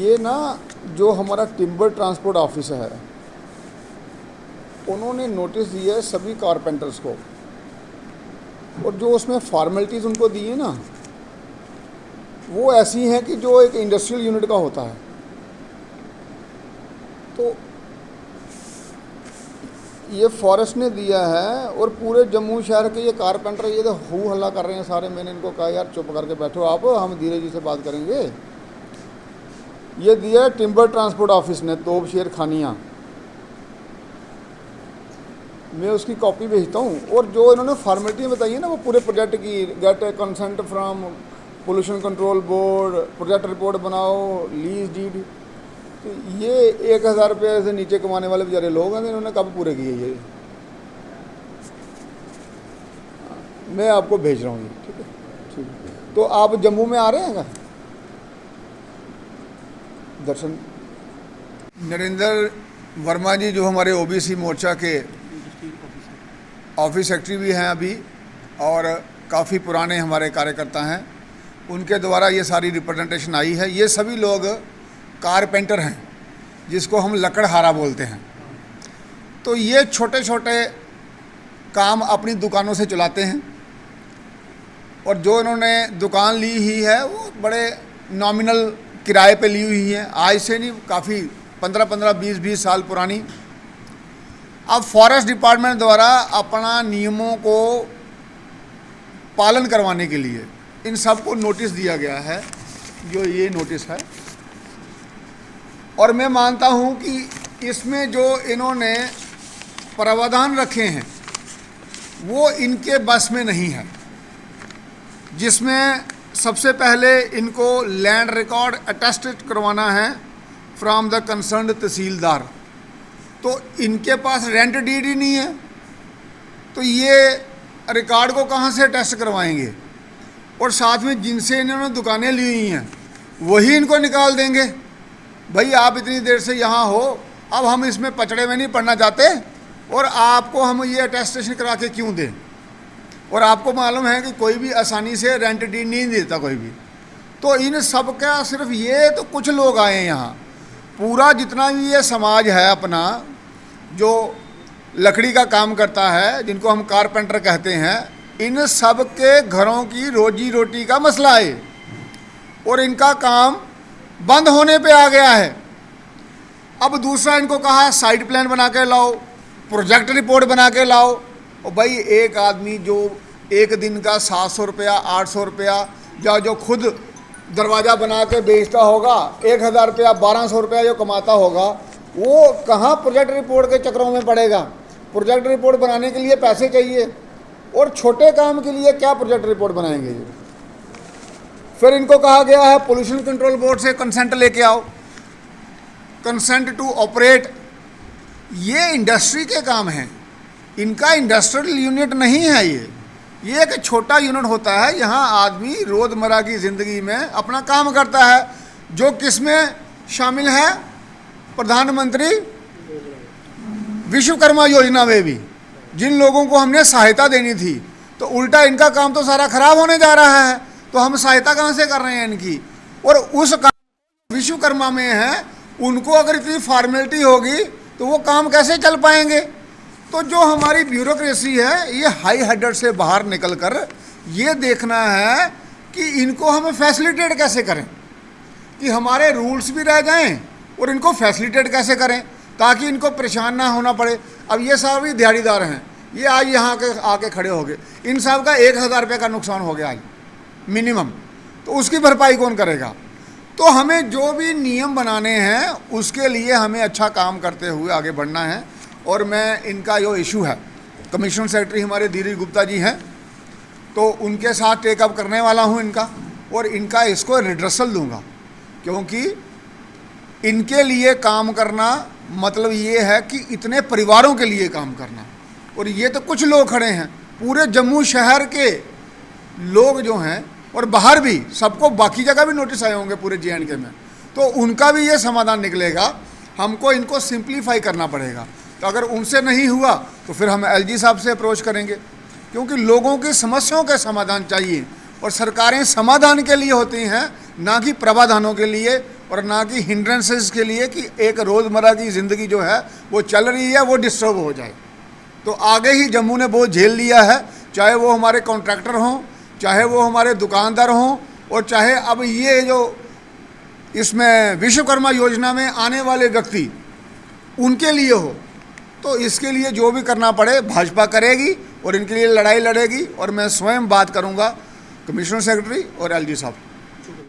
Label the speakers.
Speaker 1: ये ना जो हमारा टिम्बर ट्रांसपोर्ट ऑफिस है, उन्होंने नोटिस दिया है सभी कारपेंटर्स को, और जो उसमें फॉर्मेलिटीज़ उनको दी है ना, वो ऐसी हैं कि जो एक इंडस्ट्रियल यूनिट का होता है। तो ये फॉरेस्ट ने दिया है, और पूरे जम्मू शहर के ये कारपेंटर ये तो हू हल्ला कर रहे हैं सारे। मैंने इनको कहा यार चुप करके बैठो आप, हम धीरे जी से बात करेंगे। ये दिया है टिम्बर ट्रांसपोर्ट ऑफिस ने, तोब शेर खानिया। मैं उसकी कॉपी भेजता हूँ। और जो इन्होंने फॉर्मेलिटी बताई है ना वो पूरे प्रोजेक्ट की, get consent from pollution control board, project report बनाओ, लीज डीड। तो ये 1000 रुपये से नीचे कमाने वाले बेचारे लोग हैं, इन्होंने कब पूरे किए ये? मैं आपको भेज रहा हूँ ये, ठीक है? ठीक है। तो आप जम्मू में आ रहे हैं क्या दर्शन? नरेंद्र वर्मा जी जो हमारे ओबीसी मोर्चा के ऑफिस सेक्रेटरी भी हैं अभी, और काफ़ी पुराने हमारे कार्यकर्ता हैं, उनके द्वारा ये सारी रिप्रेजेंटेशन आई है। ये सभी लोग कारपेंटर हैं, जिसको हम लकड़हारा बोलते हैं। तो ये छोटे छोटे काम अपनी दुकानों से चलाते हैं, और जो इन्होंने दुकान ली ही है वो बड़े नॉमिनल किराए पे ली हुई है। आज से नहीं, काफ़ी 15-15, 20-20 साल पुरानी। अब फॉरेस्ट डिपार्टमेंट द्वारा अपना नियमों को पालन करवाने के लिए इन सबको नोटिस दिया गया है, जो ये नोटिस है। और मैं मानता हूँ कि इसमें जो इन्होंने प्रावधान रखे हैं वो इनके बस में नहीं है, जिसमें सबसे पहले इनको लैंड रिकॉर्ड अटेस्टेड करवाना है फ्रॉम द कंसर्न्ड तहसीलदार। तो इनके पास रेंट डीड ही नहीं है, तो ये रिकॉर्ड को कहाँ से टेस्ट करवाएंगे? और साथ में जिनसे इन्होंने दुकानें ली हुई हैं वही इनको निकाल देंगे। भाई आप इतनी देर से यहाँ हो, अब हम इसमें पचड़े में नहीं पड़ना चाहते, और आपको हम ये अटेस्टेशन करा के क्यों दें? और आपको मालूम है कि कोई भी आसानी से रेंट डीड नहीं देता कोई भी। तो इन सब का सिर्फ ये तो कुछ लोग आए हैं यहाँ, पूरा जितना भी ये समाज है अपना, जो लकड़ी का काम करता है, जिनको हम कारपेंटर कहते हैं, इन सब के घरों की रोजी रोटी का मसला है, और इनका काम बंद होने पे आ गया है। अब दूसरा इनको कहा साइट प्लान बना के लाओ, प्रोजेक्ट रिपोर्ट बना के लाओ। और भाई एक आदमी जो एक दिन का 700 रुपया 800 रुपया, या जो खुद दरवाज़ा बना के बेचता होगा 1000 रुपया 1200 रुपया जो कमाता होगा, वो कहाँ प्रोजेक्ट रिपोर्ट के चक्रों में पड़ेगा? प्रोजेक्ट रिपोर्ट बनाने के लिए पैसे चाहिए, और छोटे काम के लिए क्या प्रोजेक्ट रिपोर्ट बनाएंगे ये? फिर इनको कहा गया है पोल्यूशन कंट्रोल बोर्ड से कंसेंट लेके आओ, कंसेंट टू ऑपरेट। ये इंडस्ट्री के काम हैं, इनका इंडस्ट्रियल यूनिट नहीं है ये एक छोटा यूनिट होता है। यहाँ आदमी रोज़मर्रा की ज़िंदगी में अपना काम करता है, जो किस में शामिल है? प्रधानमंत्री विश्वकर्मा योजना में भी जिन लोगों को हमने सहायता देनी थी, तो उल्टा इनका काम तो सारा खराब होने जा रहा है। तो हम सहायता कहाँ से कर रहे हैं इनकी? और उस काम विश्वकर्मा में है, उनको अगर इतनी फॉर्मेलिटी होगी तो वो काम कैसे चल पाएंगे? तो जो हमारी ब्यूरोक्रेसी है, ये हाई हेडेड से बाहर निकल कर ये देखना है कि इनको हम फैसिलिटेट कैसे करें, कि हमारे रूल्स भी रह जाएं और इनको फैसिलिटेट कैसे करें ताकि इनको परेशान ना होना पड़े। अब ये सब भी दिहाड़ीदार हैं, ये आज यहाँ के आके खड़े हो गए, इन सब का 1000 रुपये का नुकसान हो गया आज मिनिमम, तो उसकी भरपाई कौन करेगा? तो हमें जो भी नियम बनाने हैं उसके लिए हमें अच्छा काम करते हुए आगे बढ़ना है। और मैं इनका जो इशू है, कमिश्नर सेक्रेटरी हमारे धीरज गुप्ता जी हैं, तो उनके साथ टेकअप करने वाला हूँ इनका, और इनका इसको रिड्रेसल दूंगा, क्योंकि इनके लिए काम करना मतलब ये है कि इतने परिवारों के लिए काम करना। और ये तो कुछ लोग खड़े हैं, पूरे जम्मू शहर के लोग जो हैं, और बाहर भी सबको, बाकी जगह भी नोटिस आए होंगे पूरे JNK में, तो उनका भी ये समाधान निकलेगा। हमको इनको सिंप्लीफाई करना पड़ेगा। तो अगर उनसे नहीं हुआ तो फिर हम LG साहब से अप्रोच करेंगे, क्योंकि लोगों की समस्याओं के समाधान चाहिए, और सरकारें समाधान के लिए होती हैं, ना कि प्रावधानों के लिए। और ना कि हिंड्रेंसेस के लिए कि एक रोज़मर्रा की ज़िंदगी जो है वो चल रही है वो डिस्टर्ब हो जाए। तो आगे ही जम्मू ने बहुत झेल लिया है, चाहे वो हमारे कॉन्ट्रैक्टर हों, चाहे वो हमारे दुकानदार हों, और चाहे अब ये जो इसमें विश्वकर्मा योजना में आने वाले व्यक्ति उनके लिए हो। तो इसके लिए जो भी करना पड़े भाजपा करेगी और इनके लिए लड़ाई लड़ेगी, और मैं स्वयं बात करूंगा कमिश्नर सेक्रेटरी और एलजी साहब।